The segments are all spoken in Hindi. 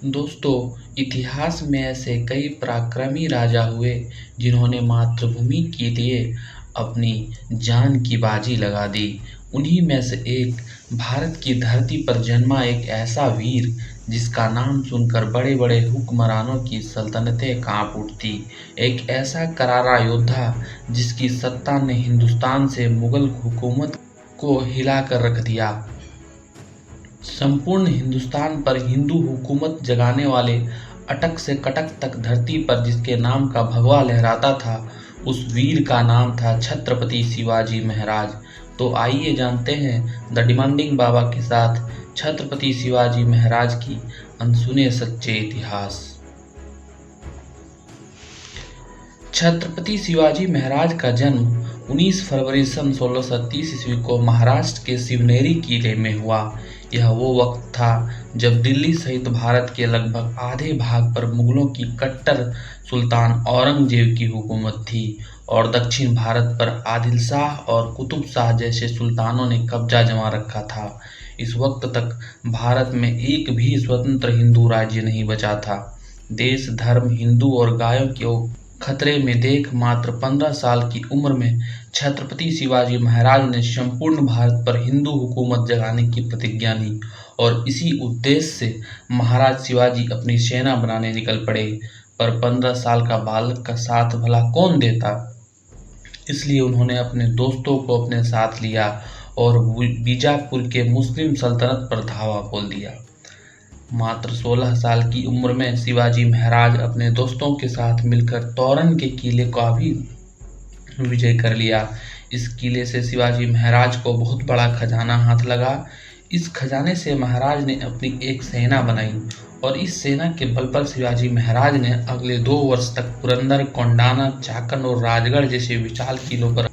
दोस्तों, इतिहास में ऐसे कई पराक्रमी राजा हुए जिन्होंने मातृभूमि के लिए अपनी जान की बाजी लगा दी। उन्हीं में से एक भारत की धरती पर जन्मा एक ऐसा वीर जिसका नाम सुनकर बड़े-बड़े हुक्मरानों की सल्तनतें कांप उठती। एक ऐसा करारा योद्धा जिसकी सत्ता ने हिंदुस्तान से मुगल हुकूमत को हिला कर रख दिया। संपूर्ण हिंदुस्तान पर हिंदू हुकूमत जगाने वाले अटक से कटक तक धरती पर जिसके नाम का भगवा लहराता था, उस वीर का नाम था छत्रपति शिवाजी महाराज। तो आइए जानते हैं द डिमांडिंग बाबा के साथ छत्रपति शिवाजी महाराज की अनसुने सच्चे इतिहास। छत्रपति शिवाजी महाराज का जन्म 19 फरवरी सन 1630 ईस्वी को महाराष्ट्र के शिवनेरी किले में हुआ। यह वो वक्त था जब दिल्ली सहित भारत के लगभग आधे भाग पर मुगलों की कट्टर सुल्तान औरंगजेब की हुकूमत थी और दक्षिण भारत पर आदिल शाह और कुतुब शाह जैसे सुल्तानों ने कब्जा जमा रखा था। इस वक्त तक भारत में एक भी स्वतंत्र हिंदू राज्य नहीं बचा था। देश, धर्म, हिंदू और गायों के खतरे में देख मात्र 15 साल की उम्र में छत्रपति शिवाजी महाराज ने संपूर्ण भारत पर हिंदू हुकूमत जगाने की प्रतिज्ञा ली और इसी उद्देश्य से महाराज शिवाजी अपनी सेना बनाने निकल पड़े। पर 15 साल का बालक का साथ भला कौन देता, इसलिए उन्होंने अपने दोस्तों को अपने साथ लिया और बीजापुर के मुस्लिम सल्तनत पर धावा बोल दिया। मात्र 16 साल की उम्र में शिवाजी महाराज अपने दोस्तों के साथ मिलकर तोरण के किले का भी विजय कर लिया। इस किले से शिवाजी महाराज को बहुत बड़ा खजाना हाथ लगा। इस खजाने से महाराज ने अपनी एक सेना बनाई और इस सेना के बल पर शिवाजी महाराज ने अगले 2 वर्ष तक पुरंदर, कोंडाना, चाकन और राजगढ़ जैसे विशाल किलों पर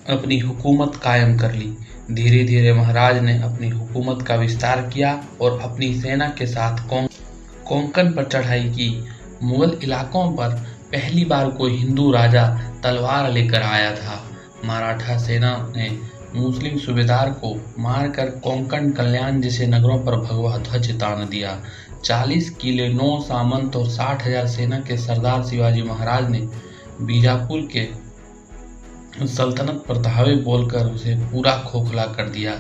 अपनी हुकूमत कायम कर ली। धीरे धीरे महाराज ने अपनी हुकूमत का विस्तार किया और अपनी सेना के साथ कोंकण पर चढ़ाई की। मुगल इलाकों पर पहली बार कोई हिंदू राजा तलवार लेकर आया था। मराठा सेना ने मुस्लिम सूबेदार को मारकर कोंकण, कल्याण जैसे नगरों पर भगवा ध्वज तान दिया। 40 किले, 9 सामंत और 60,000 सेना के सरदार शिवाजी महाराज ने बीजापुर के सल्तनत पर धावे बोलकर उसे पूरा खोखला कर दिया।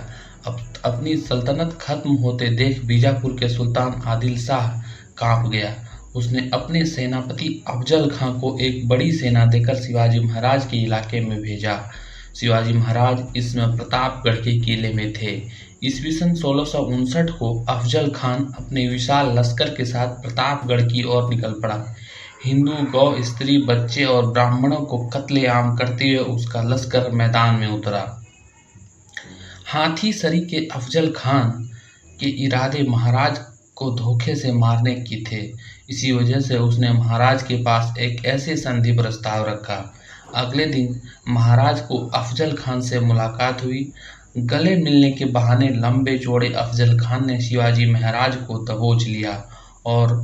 अब अपनी सल्तनत खत्म होते देख बीजापुर के सुल्तान आदिल शाह कांप गया। उसने अपने सेनापति अफजल खां को एक बड़ी सेना देकर शिवाजी महाराज के इलाके में भेजा। शिवाजी महाराज इसमें प्रतापगढ़ के किले में थे। ईस्वी सन 1659 को अफजल खान अपने विशाल लश्कर के साथ प्रतापगढ़ की ओर निकल पड़ा। हिंदू, गौ, स्त्री, बच्चे और ब्राह्मणों को कत्लेआम करते हुए उसका लश्कर मैदान में उतरा। हाथी सरी के अफजल खान के इरादे महाराज को धोखे से मारने की थे। इसी वजह से उसने महाराज के पास एक ऐसे संधि प्रस्ताव रखा। अगले दिन महाराज को अफजल खान से मुलाकात हुई। गले मिलने के बहाने लंबे चौड़े अफजल खान ने शिवाजी महाराज को दबोच लिया और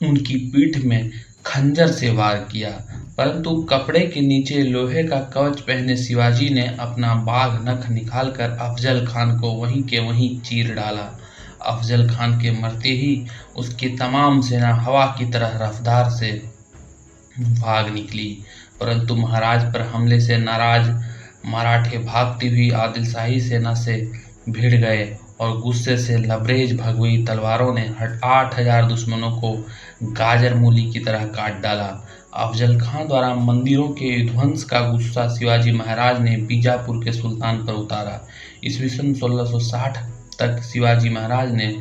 उनकी पीठ में खंजर से वार किया, परंतु कपड़े के नीचे लोहे का कवच पहने शिवाजी ने अपना बाघ नख निकालकर अफजल खान को वहीं के वहीं चीर डाला। अफजल खान के मरते ही उसकी तमाम सेना हवा की तरह रफ्तार से भाग निकली, परंतु महाराज पर हमले से नाराज मराठे भागती हुई आदिल शाही सेना से भिड़ गए और गुस्से से लबरेज भगवी तलवारों ने 8,000 दुश्मनों को गाजर मूली की तरह काट डाला। अफजल खां द्वारा मंदिरों के ध्वंस का गुस्सा शिवाजी महाराज ने बीजापुर के सुल्तान पर उतारा। ईस्वी सन 1660 तक शिवाजी महाराज ने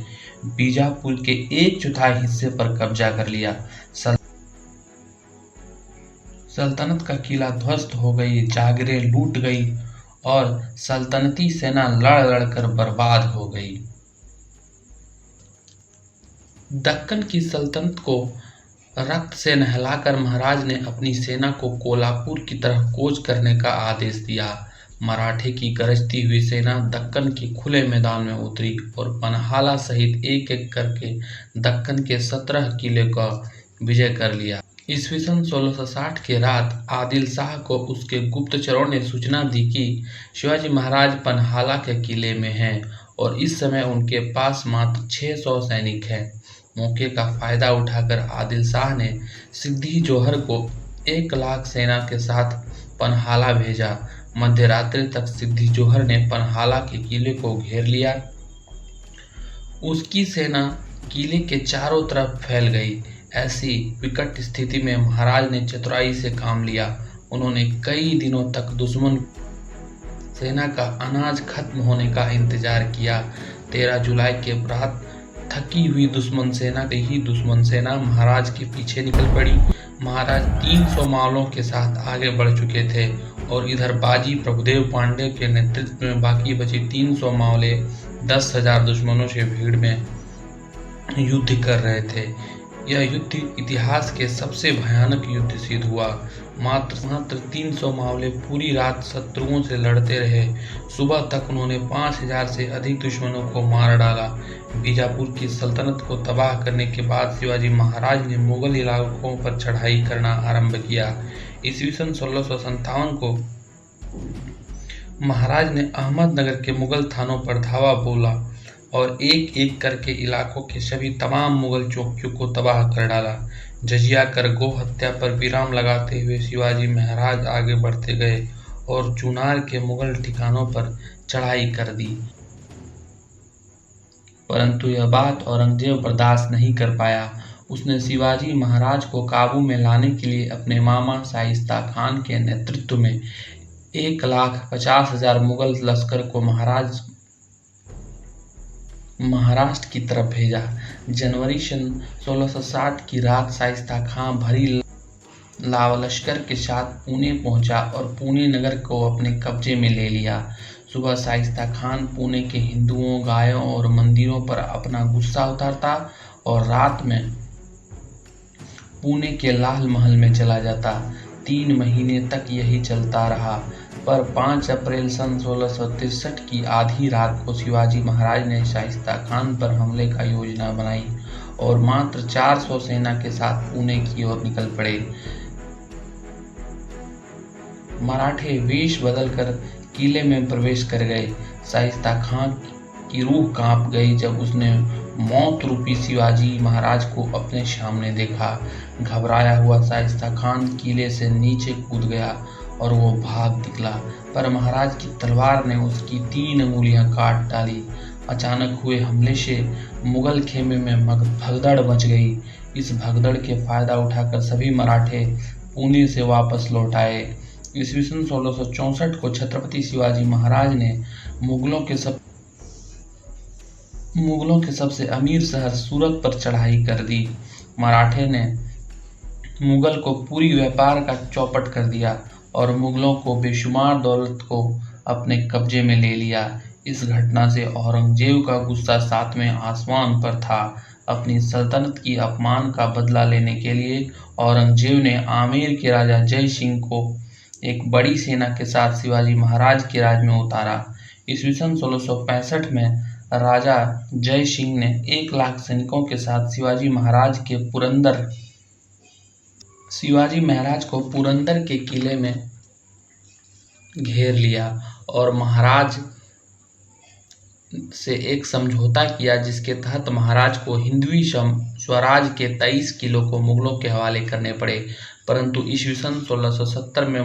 बीजापुर के 1/4 हिस्से पर कब्जा कर लिया। सल्तनत का किला ध्वस्त हो गई, जागीरें लूट गई और सल्तनती सेना लड़ लड़कर बर्बाद हो गई। दक्कन की सल्तनत को रक्त से नहलाकर महाराज ने अपनी सेना को कोल्हापुर की तरफ कूच करने का आदेश दिया। मराठे की गरजती हुई सेना दक्कन के खुले मैदान में उतरी और पन्हाला सहित एक एक करके दक्कन के 17 किले का विजय कर लिया। ईस्वी सन 1660 की रात आदिल शाह को उसके गुप्तचरों ने सूचना दी कि शिवाजी महाराज पन्हाला के किले में हैं और इस समय उनके पास मात्र 600 सैनिक हैं। मौके का फायदा उठाकर आदिल शाह ने सिद्दी जोहर को 1 लाख सेना के साथ पनहाला भेजा। मध्य रात्रि तक सिद्दी जोहर ने पनहाला के किले को घेर लिया। उसकी सेना किले के चारों तरफ फैल गई। ऐसी विकट स्थिति में महाराज ने चतुराई से काम लिया। उन्होंने कई दिनों तक दुश्मन सेना का अनाज खत्म होने का इंतजार किया। 13 जुलाई के रात थकी हुई दुश्मन सेना महाराज के पीछे निकल पड़ी। महाराज 300 मावलों के साथ आगे बढ़ चुके थे और इधर बाजी प्रभुदेव पांडे के नेतृत्व में बाकी बची 300 मावले 10,000 दुश्मनों से भीड़ में युद्ध कर रहे थे। यह युद्ध इतिहास के सबसे भयानक युद्ध सिद्ध हुआ। मात्र 300 मावले पूरी रात शत्रुओं से लड़ते रहे। सुबह तक उन्होंने 5,000 से अधिक दुश्मनों को मार डाला। बीजापुर की सल्तनत को तबाह करने के बाद शिवाजी महाराज ने मुगल इलाकों पर चढ़ाई करना आरंभ किया। ईस्वी सन 1657 को महाराज ने अहमदनगर के मुगल थानों पर धावा बोला और एक एक करके इलाकों के सभी तमाम मुगल चौकियों को तबाह कर डाला। जजिया कर गो हत्या पर विराम लगाते हुए शिवाजी महाराज आगे बढ़ते गए और चुनार के मुगल ठिकानों पर चढ़ाई कर दी। परंतु यह बात औरंगजेब बर्दाश्त नहीं कर पाया। उसने शिवाजी महाराज को काबू में लाने के लिए अपने मामा शाइस्ता खान के नेतृत्व में 1,50,000 मुगल लश्कर को महाराष्ट्र की तरफ भेजा। जनवरी सन 1660 की रात शाइस्ता खान भरी लश्कर के साथ पुणे पहुंचा और पुणे नगर को अपने कब्जे में ले लिया। सुबह शाइस्ता खान पुणे के हिंदुओं, गायों और मंदिरों पर अपना गुस्सा उतारता और रात में पुणे के लाल महल में चला जाता। 3 महीने तक यही चलता रहा, पर 5 अप्रैल सन 1663 की आधी रात को शिवाजी महाराज ने शाइस्ता खान पर हमले का योजना बनाई और मात्र 400 सेना के साथ पुणे की ओर निकल पड़े। मराठे वेश बदलकर किले में प्रवेश कर गए। शाइस्ता खान की रूह कांप गई जब उसने मौत रूपी शिवाजी महाराज को अपने सामने देखा। घबराया हुआ शाइस्ता खान किले से नीचे कूद गया और वो भाग निकला, पर महाराज की तलवार ने उसकी 3 अंगुलियां काट डाली। अचानक हुए हमले से मुगल खेमे में भगदड़ मच गई। इस भगदड़ के फायदा उठाकर सभी मराठे पुणे से वापस लौट आए। ईस्वी सन 1664 को छत्रपति शिवाजी महाराज ने मुगलों के सबसे अमीर शहर सूरत पर चढ़ाई कर दी। मराठे ने मुगल को पूरी व्यापार का चौपट कर दिया और मुगलों को बेशुमार दौलत को अपने कब्जे में ले लिया। इस घटना से औरंगजेब का गुस्सा 7वें आसमान पर था। अपनी सल्तनत की अपमान का बदला लेने के लिए औरंगजेब ने आमेर के राजा जय सिंह को एक बड़ी सेना के साथ शिवाजी महाराज के राज में उतारा। ईस्वी सन 1665 में राजा जय सिंह ने 1 लाख सैनिकों के साथ शिवाजी महाराज को पुरंदर के किले में घेर लिया और महाराज से एक समझौता किया जिसके तहत महाराज को हिंदवी स्वराज के 23 किलों को मुगलों के हवाले करने पड़े। परंतु ईस्वी सन 1670 में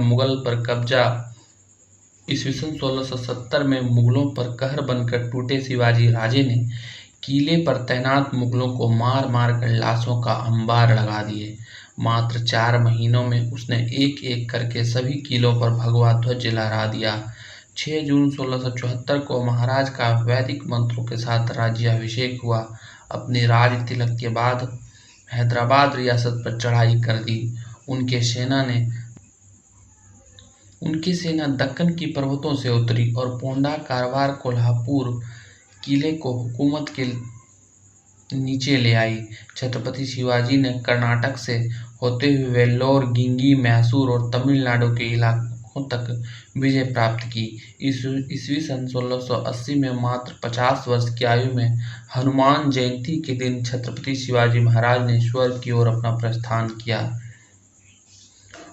मुगलों पर कहर बनकर टूटे शिवाजी राजे ने किले पर तैनात मुगलों को मार मार कर लाशों का अंबार लगा दिए। मात्र 4 महीनों में उसने एक एक करके सभी किलों पर भगवा ध्वज लहरा दिया। 6 जून 1674 को महाराज का वैदिक मंत्रों के साथ राज्याभिषेक हुआ। अपने राज तिलक के बाद हैदराबाद रियासत पर चढ़ाई कर दी। उनकी सेना दक्कन की पर्वतों से उतरी और पोंडा, कारवार, कोल्हापुर किले को हुकूमत के नीचे ले आई। छत्रपति शिवाजी ने कर्नाटक से होते हुए वेल्लोर, गिंगी, मैसूर और तमिलनाडु के इलाकों तक विजय प्राप्त की। ईस्वी सन 1680 में मात्र 50 वर्ष की आयु में हनुमान जयंती के दिन छत्रपति शिवाजी महाराज ने स्वर्ग की ओर अपना प्रस्थान किया।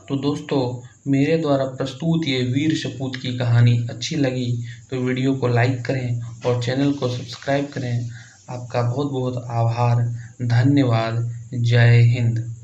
तो दोस्तों, मेरे द्वारा प्रस्तुत ये वीर सपूत की कहानी अच्छी लगी तो वीडियो को लाइक करें और चैनल को सब्सक्राइब करें। आपका बहुत बहुत आभार। धन्यवाद। जय हिंद।